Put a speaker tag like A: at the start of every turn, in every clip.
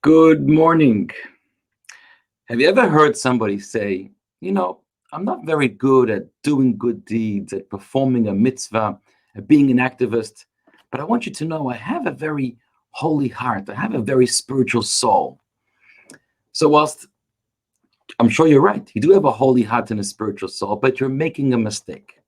A: Good morning. Have you ever heard somebody say, I'm not very good at doing good deeds, at performing a mitzvah, at being an activist, but I want you to know I have a very holy heart. I have a very spiritual soul. So whilst I'm sure you're right, you do have a holy heart and a spiritual soul, but you're making a mistake.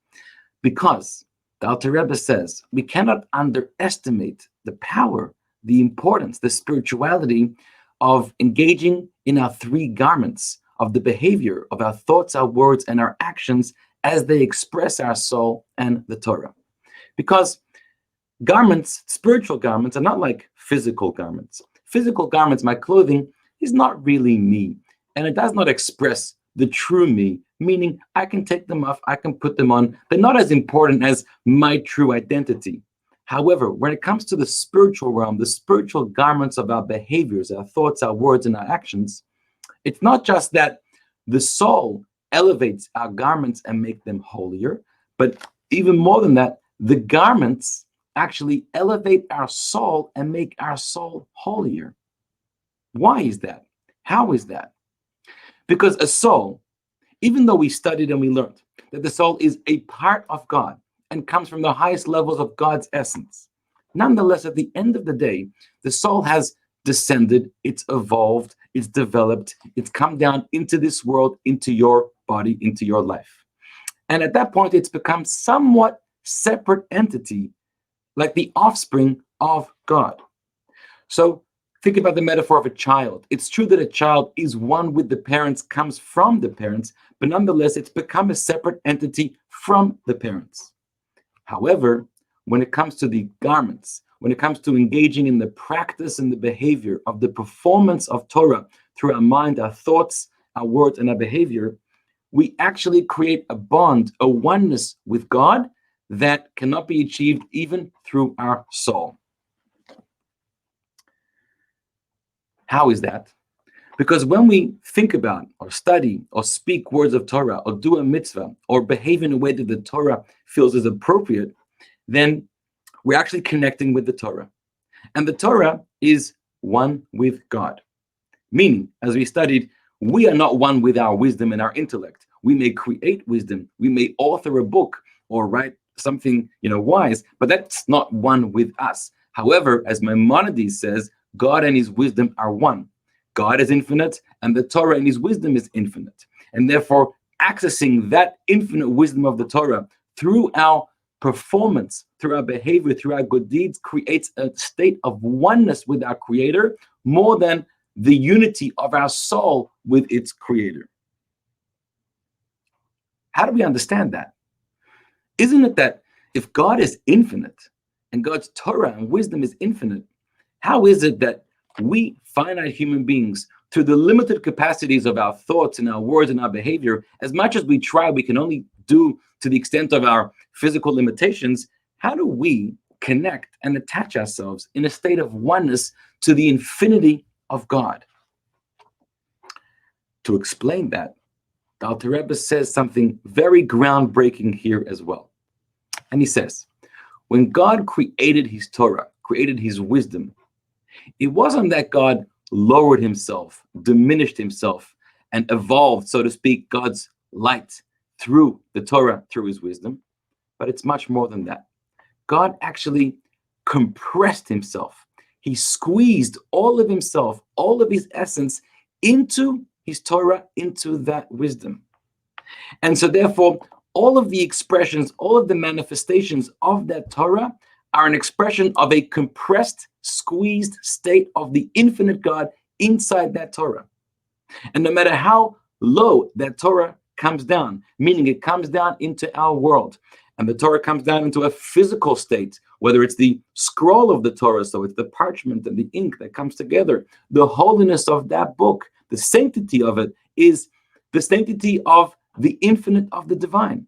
A: Because the Alter Rebbe says we cannot underestimate the power, the importance, the spirituality of engaging in our three garments of the behavior of our thoughts, our words, and our actions as they express our soul and the Torah. Because garments, spiritual garments, are not like physical garments. Physical garments, my clothing, is not really me, and it does not express the true me, meaning I can take them off, I can put them on. They're not as important as my true identity. However, when it comes to the spiritual realm, the spiritual garments of our behaviors, our thoughts, our words, and our actions, it's not just that the soul elevates our garments and make them holier, but even more than that, the garments actually elevate our soul and make our soul holier. Why is that? How is that? Because a soul, even though we studied and we learned that the soul is a part of God and comes from the highest levels of God's essence, nonetheless, at the end of the day, the soul has descended, it's evolved, it's developed, it's come down into this world, into your body, into your life. And at that point, it's become somewhat separate entity, like the offspring of God. So think about the metaphor of a child. It's true that a child is one with the parents, comes from the parents, but nonetheless, it's become a separate entity from the parents. However, when it comes to the garments, when it comes to engaging in the practice and the behavior of the performance of Torah through our mind, our thoughts, our words, and our behavior, we actually create a bond, a oneness with God that cannot be achieved even through our soul. How is that? Because when we think about or study or speak words of Torah or do a mitzvah or behave in a way that the Torah feels is appropriate, then we're actually connecting with the Torah. And the Torah is one with God. Meaning, as we studied, we are not one with our wisdom and our intellect. We may create wisdom, we may author a book or write something, wise, but that's not one with us. However, as Maimonides says, God and his wisdom are one. God is infinite, and the Torah and his wisdom is infinite. And therefore, accessing that infinite wisdom of the Torah through our performance, through our behavior, through our good deeds, creates a state of oneness with our Creator more than the unity of our soul with its Creator. How do we understand that? Isn't it that if God is infinite and God's Torah and wisdom is infinite, how is it that we finite human beings, through the limited capacities of our thoughts and our words and our behavior, as much as we try, we can only do to the extent of our physical limitations? How do we connect and attach ourselves in a state of oneness to the infinity of God? To explain that, the Alter Rebbe says something very groundbreaking here as well. And he says, when God created his Torah, created his wisdom, it wasn't that God lowered himself, diminished himself, and evolved, so to speak, God's light through the Torah, through his wisdom, but it's much more than that. God actually compressed himself. He squeezed all of himself, all of his essence into his Torah, into that wisdom. And so therefore, all of the expressions, all of the manifestations of that Torah are an expression of a compressed, squeezed state of the infinite God inside that Torah. And no matter how low that Torah comes down, meaning it comes down into our world, and the Torah comes down into a physical state, whether it's the scroll of the Torah, so it's the parchment and the ink that comes together, the holiness of that book, the sanctity of it is the sanctity of the infinite of the divine.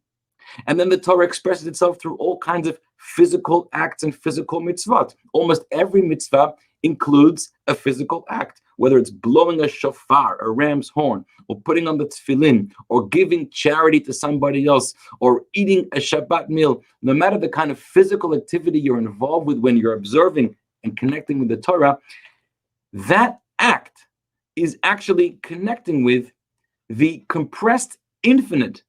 A: And then the Torah expresses itself through all kinds of physical acts and physical mitzvot. Almost every mitzvah includes a physical act, whether it's blowing a shofar, a ram's horn, or putting on the tefillin, or giving charity to somebody else, or eating a Shabbat meal. No matter the kind of physical activity you're involved with when you're observing and connecting with the Torah, that act is actually connecting with the compressed infinite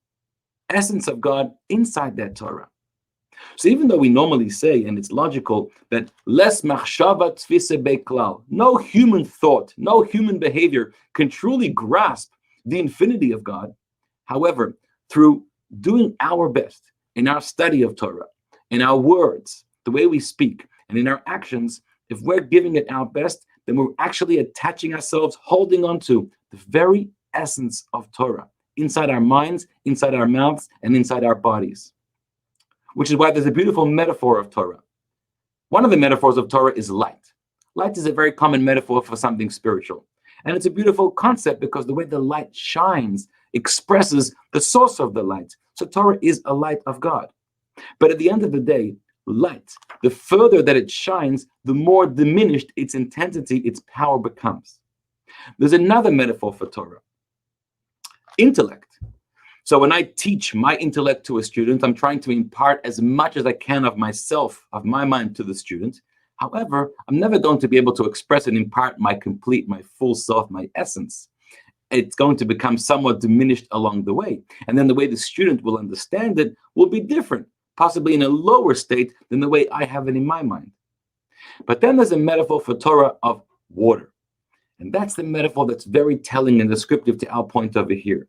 A: essence of God inside that Torah. So even though we normally say, and it's logical, that les machshava tfise beklal, no human thought, no human behavior can truly grasp the infinity of God. However, through doing our best in our study of Torah, in our words, the way we speak, and in our actions, if we're giving it our best, then we're actually attaching ourselves, holding on to the very essence of Torah inside our minds, inside our mouths, and inside our bodies. Which is why there's a beautiful metaphor of Torah. One of the metaphors of Torah is light. Light is a very common metaphor for something spiritual. And it's a beautiful concept because the way the light shines expresses the source of the light. So Torah is a light of God. But at the end of the day, light, the further that it shines, the more diminished its intensity, its power becomes. There's another metaphor for Torah. Intellect. So when I teach my intellect to a student, I'm trying to impart as much as I can of myself, of my mind to the student. However, I'm never going to be able to express and impart my full self, my essence. It's going to become somewhat diminished along the way. And then the way the student will understand it will be different, possibly in a lower state than the way I have it in my mind. But then there's a metaphor for Torah of water. And that's the metaphor that's very telling and descriptive to our point over here.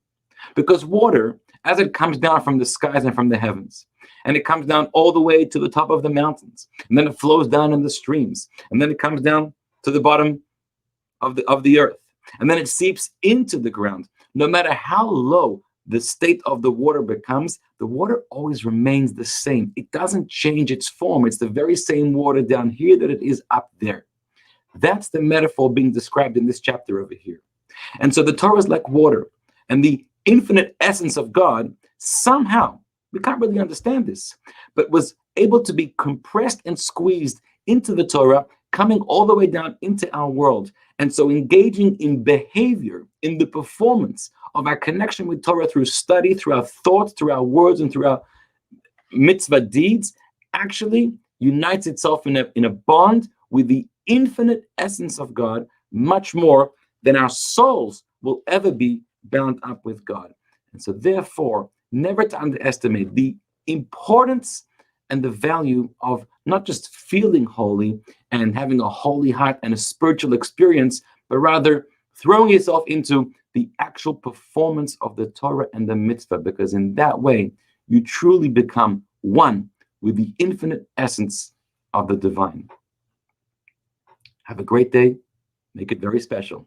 A: Because water, as it comes down from the skies and from the heavens, and it comes down all the way to the top of the mountains, and then it flows down in the streams, and then it comes down to the bottom of the earth, and then it seeps into the ground. No matter how low the state of the water becomes, the water always remains the same. It doesn't change its form. It's the very same water down here that it is up there. That's the metaphor being described in this chapter over here. And so the Torah is like water, and the infinite essence of God somehow, we can't really understand this, but was able to be compressed and squeezed into the Torah, coming all the way down into our world. And so engaging in behavior, in the performance of our connection with Torah through study, through our thoughts, through our words, and through our mitzvah deeds, actually unites itself in a bond with the infinite essence of God, much more than our souls will ever be bound up with God. And so therefore, never to underestimate the importance and the value of not just feeling holy and having a holy heart and a spiritual experience, but rather throwing yourself into the actual performance of the Torah and the mitzvah, because in that way, you truly become one with the infinite essence of the divine. Have a great day. Make it very special.